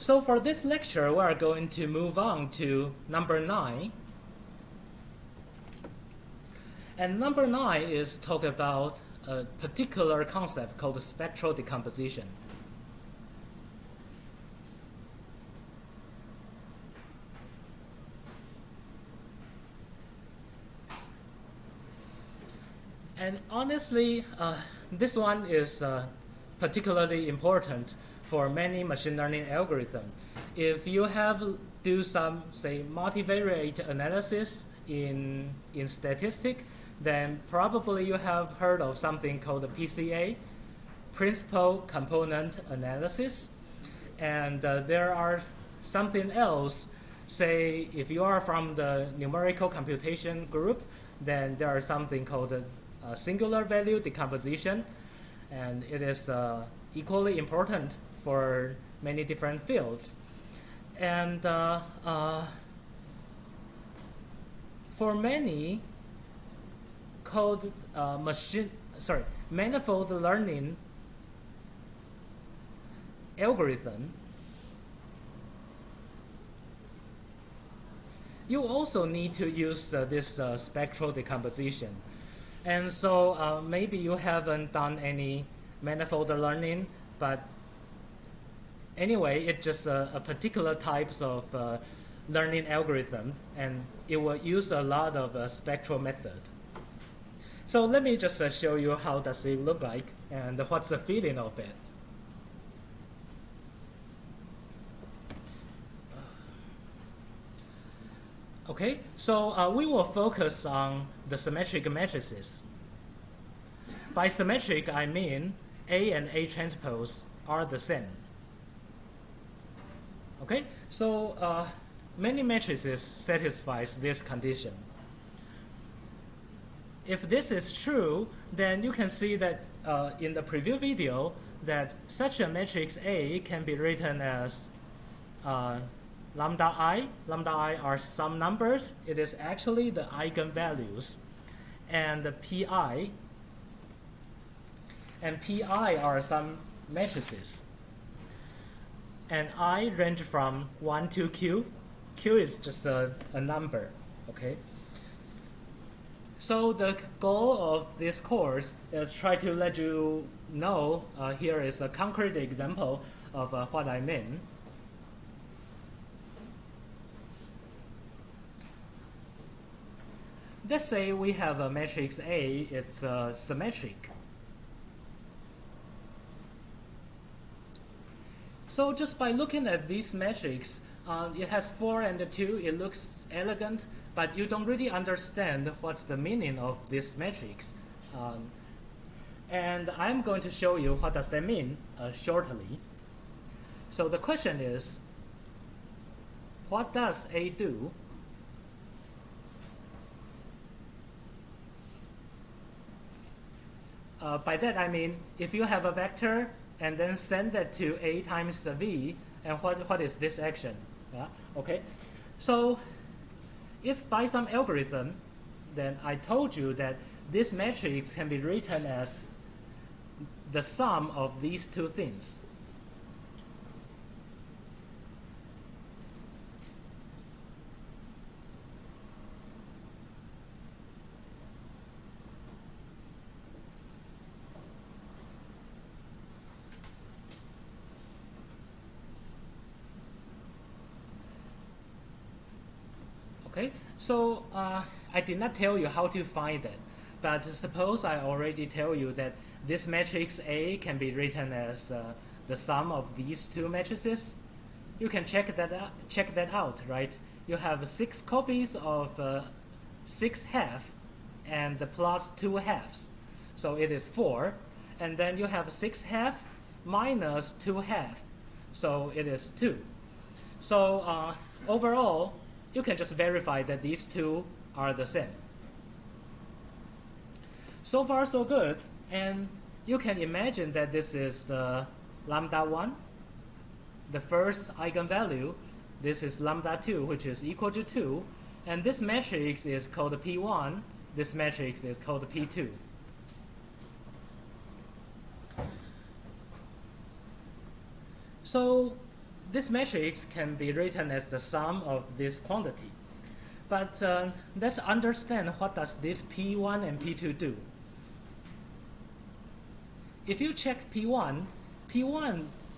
So for this lecture, we are going to move on to number 9. And number 9 is talk about a particular concept called spectral decomposition. And honestly, this one is particularly important for many machine learning algorithms. If you have do some, say, multivariate analysis in statistic, then probably you have heard of something called the PCA, Principal Component Analysis. And there are something else, say, if you are from the numerical computation group, then there are something called singular value decomposition, and it is equally important for many different fields. And for many manifold learning algorithm, you also need to use this spectral decomposition. And so maybe you haven't done any manifold learning, but anyway, it's just a particular types of learning algorithm, and it will use a lot of spectral method. So let me just show you how does it look like and what's the feeling of it. Okay, so we will focus on the symmetric matrices. By symmetric, I mean A and A transpose are the same. Okay, so many matrices satisfies this condition. If this is true, then you can see that in the preview video that such a matrix A can be written as lambda I. Lambda I are some numbers. It is actually the eigenvalues. And the pi. And pi are some matrices. And I range from 1 to q. Q is just a number, okay? So the goal of this course is try to let you know, here is a concrete example of what I mean. Let's say we have a matrix A, it's symmetric. So just by looking at this matrix, it has 4 and 2, it looks elegant, but you don't really understand what's the meaning of this matrix. And I'm going to show you what does that mean shortly. So the question is, what does A do? By that I mean, if you have a vector and then send that to A times the V, and what is this action? Yeah? Okay. So if by some algorithm, then I told you that this matrix can be written as the sum of these two things. Okay, so I did not tell you how to find that, but suppose I already tell you that this matrix A can be written as the sum of these two matrices. You can check that out, right? You have 6 copies of 6 half and plus 2 halves, so it is 4. And then you have 6 half minus 2 half, so it is 2. So overall, you can just verify that these two are the same. So far, so good. And you can imagine that this is the lambda 1, the first eigenvalue. This is lambda 2, which is equal to 2. And this matrix is called P1. This matrix is called P2. So this matrix can be written as the sum of this quantity. But let's understand what does this P1 and P2 do. If you check P1,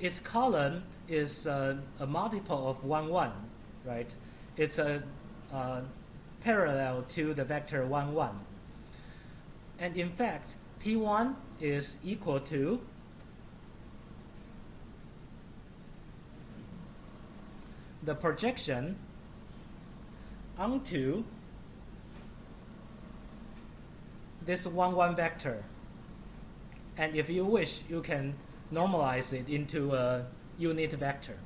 its column is a multiple of 1, 1, right? It's a parallel to the vector 1, 1. And in fact, P1 is equal to the projection onto this 1, 1 vector. And if you wish, you can normalize it into a unit vector.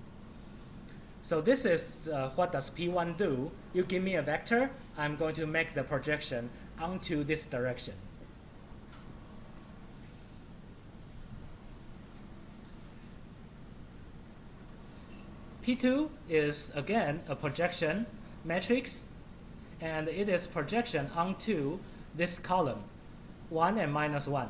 So this is what does P1 do. You give me a vector, I'm going to make the projection onto this direction. P2 is again a projection matrix, and it is projection onto this column, 1 and minus 1.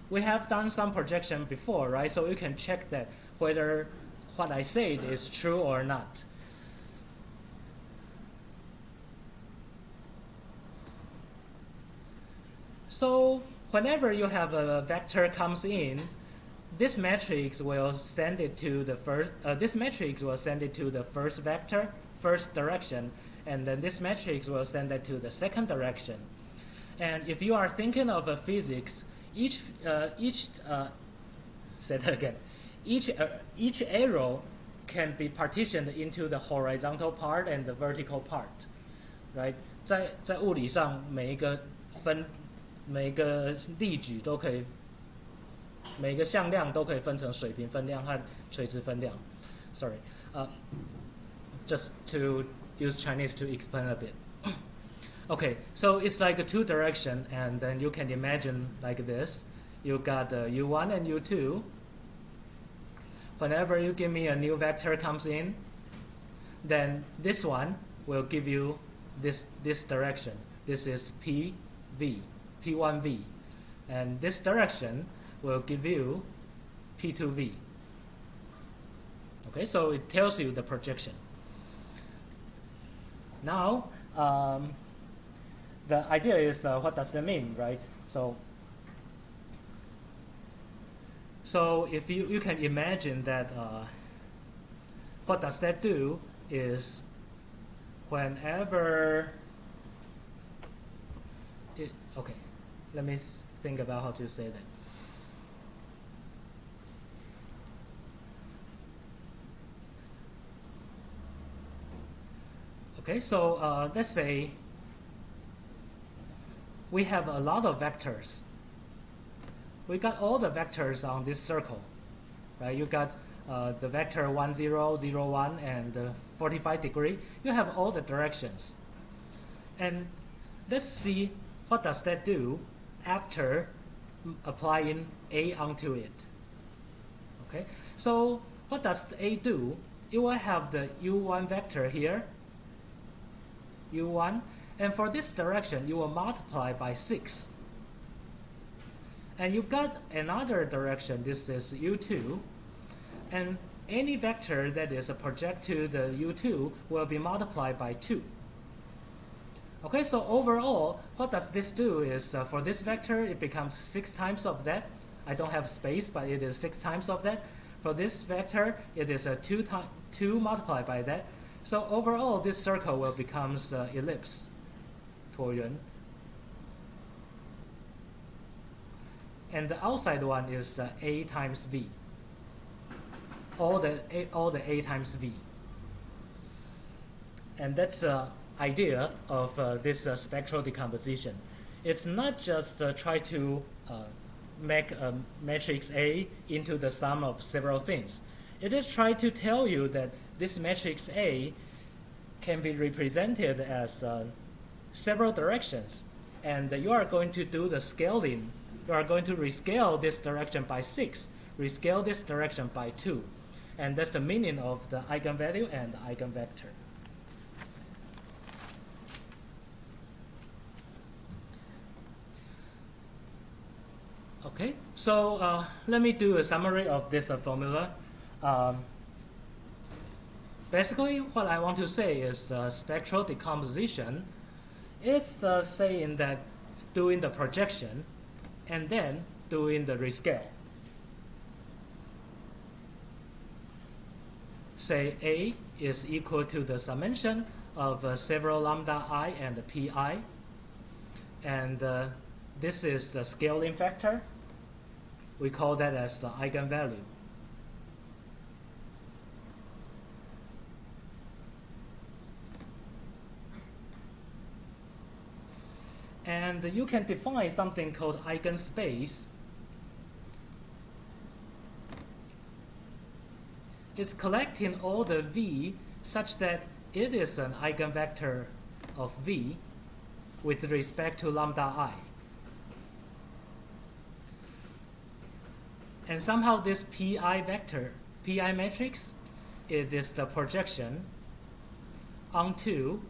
We have done some projection before, right? So you can check that whether what I said is true or not. So whenever you have a vector comes in, this matrix will send it to the first vector, first direction, and then this matrix will send it to the second direction. And if you are thinking of a physics, each arrow can be partitioned into the horizontal part and the vertical part, right? 在物理上，每一个力矩都可以。每个向量都可以分成水平分量和垂直分量。Sorry, just to use Chinese to explain a bit. Okay, so it's like a two direction, and then you can imagine like this. You got U1 and U2. Whenever you give me a new vector comes in, then this one will give you this direction. This is P1V, and this direction will give you P2V. Okay, so it tells you the projection. Now, the idea is what does that mean, right? So if you can imagine that what does that do is whenever okay, let me think about how to say that. Okay, so let's say we have a lot of vectors. We got all the vectors on this circle, right? You got the vector 1, 0, 0, 1, and 45 degree. You have all the directions. And let's see what does that do after applying A onto it. Okay, so what does A do? It will have the U1 vector here, U1, and for this direction you will multiply by 6. And you got another direction, this is U2, and any vector that is a project to the U2 will be multiplied by 2. Okay, so overall, what does this do is for this vector it becomes 6 times of that. I don't have space, but it is 6 times of that. For this vector, it is 2 multiplied by that. So overall, this circle will become ellipse, 椭圆. And the outside one is A times V. All the A times V. And that's the idea of this spectral decomposition. It's not just try to make a matrix A into the sum of several things. It is try to tell you that this matrix A can be represented as several directions, and you are going to do the scaling. You are going to rescale this direction by 6, rescale this direction by 2, and that's the meaning of the eigenvalue and eigenvector. Okay, so let me do a summary of this formula. Basically, what I want to say is spectral decomposition is saying that doing the projection and then doing the rescale. Say A is equal to the summation of several lambda I and pi, and this is the scaling factor. We call that as the eigenvalue. And you can define something called eigenspace. It's collecting all the V such that it is an eigenvector of V with respect to lambda I. And somehow this pi vector, pi matrix, it is the projection onto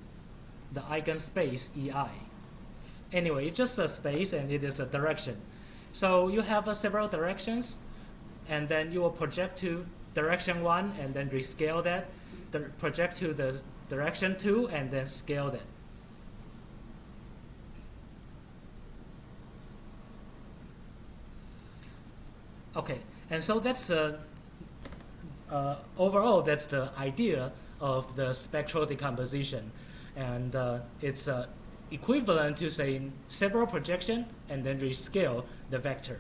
the eigenspace EI. Anyway, it's just a space and it is a direction. So you have several directions, and then you will project to direction 1 and then rescale that, project to the direction 2 and then scale that. Okay, and so that's overall that's the idea of the spectral decomposition, and it's equivalent to saying several projection and then rescale the vector.